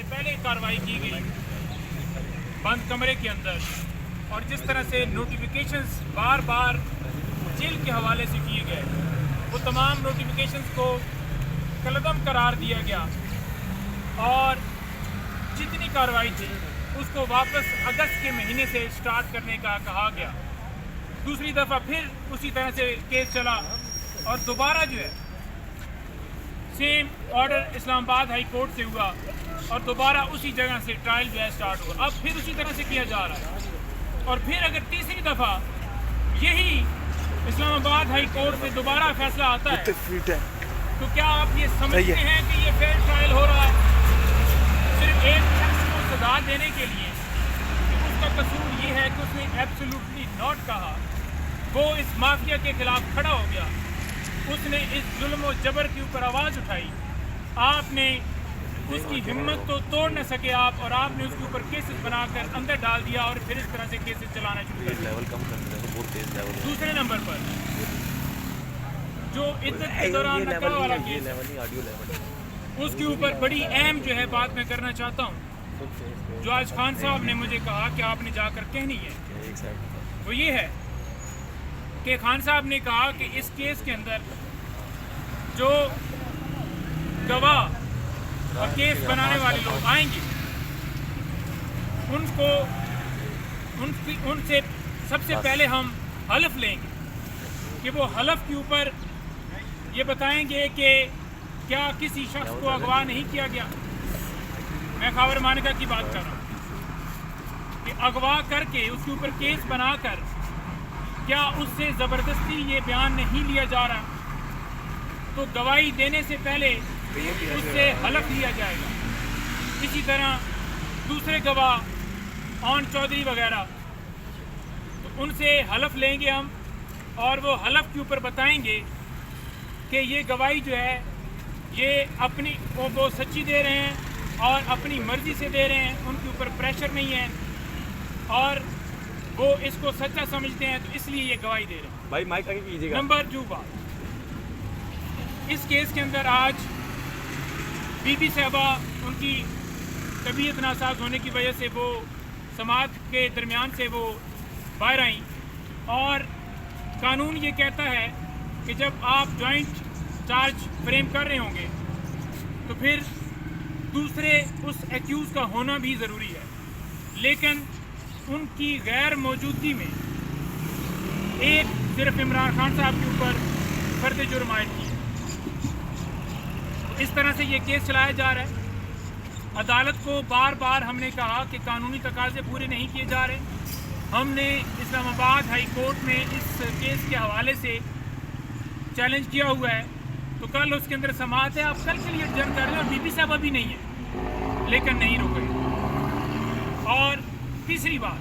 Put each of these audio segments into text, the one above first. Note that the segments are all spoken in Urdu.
سے پہلے کارروائی کی گئی بند کمرے کے اندر، اور جس طرح سے نوٹیفیکیشنز بار بار جیل کے حوالے سے کیے گئے، وہ تمام نوٹیفیکیشنز کو کالعدم قرار دیا گیا، اور جتنی کارروائی تھی اس کو واپس اگست کے مہینے سے سٹارٹ کرنے کا کہا گیا۔ دوسری دفعہ پھر اسی طرح سے کیس چلا، اور دوبارہ جو ہے سیم آرڈر اسلام آباد ہائی کورٹ سے ہوا، اور دوبارہ اسی جگہ سے ٹرائل جو ہے سٹارٹ ہوا۔ اب پھر اسی طرح سے کیا جا رہا ہے، اور پھر اگر تیسری دفعہ یہی اسلام آباد ہائی کورٹ سے دوبارہ فیصلہ آتا ہے تو کیا آپ یہ سمجھتے ہیں کہ یہ فیئر ٹرائل ہو رہا ہے؟ صرف ایک شخص کو سزا دینے کے لیے کہ اس کا قصور یہ ہے کہ اس نے ایبسولوٹلی ناٹ کہا، وہ اس مافیا کے خلاف کھڑا ہو گیا، اس نے اس ظلم و جبر کے اوپر آواز اٹھائی، آپ نے اس کی ہمت تو توڑ نہ سکے آپ، اور آپ نے اس کے اوپر کیسز بنا کر اندر ڈال دیا، اور پھر اس طرح سے کیسز چلانا شروع کر دیا۔ دوسرے نمبر پر جو عدت کے دوران نکاح والا کیس، اس کے اوپر بڑی اہم جو ہے بات میں کرنا چاہتا ہوں، جو آج خان صاحب نے مجھے کہا کہ آپ نے جا کر کہنی ہے، وہ یہ ہے کہ خان صاحب نے کہا کہ اس کیس کے اندر جو گواہ اور کیس بنانے والے لوگ آئیں گے، ان سے سب سے پہلے ہم حلف لیں گے کہ وہ حلف کے اوپر یہ بتائیں گے کہ کیا کسی شخص کو اغوا نہیں کیا گیا۔ میں خاور مانکا کی بات کر رہا ہوں کہ اغوا کر کے اس کے اوپر کیس بنا کر کیا اس سے زبردستی یہ بیان نہیں لیا جا رہا، تو گواہی دینے سے پہلے اس سے حلف لیا جائے گا۔ اسی طرح دوسرے گواہ آن چودھری وغیرہ، تو ان سے حلف لیں گے ہم، اور وہ حلف کے اوپر بتائیں گے کہ یہ گواہی جو ہے یہ اپنی وہ سچی دے رہے ہیں اور اپنی مرضی سے دے رہے ہیں، ان کے اوپر پریشر نہیں ہے، اور وہ اس کو سچا سمجھتے ہیں، تو اس لیے یہ گواہی دے رہے ہیں۔ بھائی مائک آگے کیجیے گا۔ نمبر 2 بات، اس کیس کے اندر آج بی بی صاحبہ ان کی طبیعت ناساز ہونے کی وجہ سے وہ سماعت کے درمیان سے وہ باہر آئیں، اور قانون یہ کہتا ہے کہ جب آپ جوائنٹ چارج فریم کر رہے ہوں گے تو پھر دوسرے اس ایکیوز کا ہونا بھی ضروری ہے، لیکن ان کی غیر موجودگی میں ایک صرف عمران خان صاحب کے اوپر فرد جرم عائد کی۔ اس طرح سے یہ کیس چلایا جا رہا ہے۔ عدالت کو بار بار ہم نے کہا کہ قانونی تقاضے پورے نہیں کیے جا رہے۔ ہم نے اسلام آباد ہائی کورٹ میں اس کیس کے حوالے سے چیلنج کیا ہوا ہے، تو کل اس کے اندر سماعت ہے، آپ کل کے لیے جنگ کر رہے ہیں، اور بی بی صاحبہ بھی نہیں ہے، لیکن نہیں رکے۔ اور تیسری بات،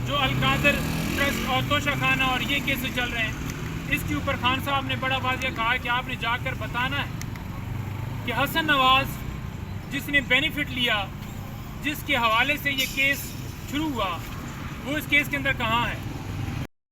جو القادر ٹرسٹ اور توشہ خانہ اور یہ کیسز چل رہے ہیں، اس کے اوپر خان صاحب نے بڑا واضح کہا کہ آپ نے جا کر بتانا ہے کہ حسن نواز جس نے بینیفٹ لیا، جس کے حوالے سے یہ کیس شروع ہوا، وہ اس کیس کے اندر کہاں ہے۔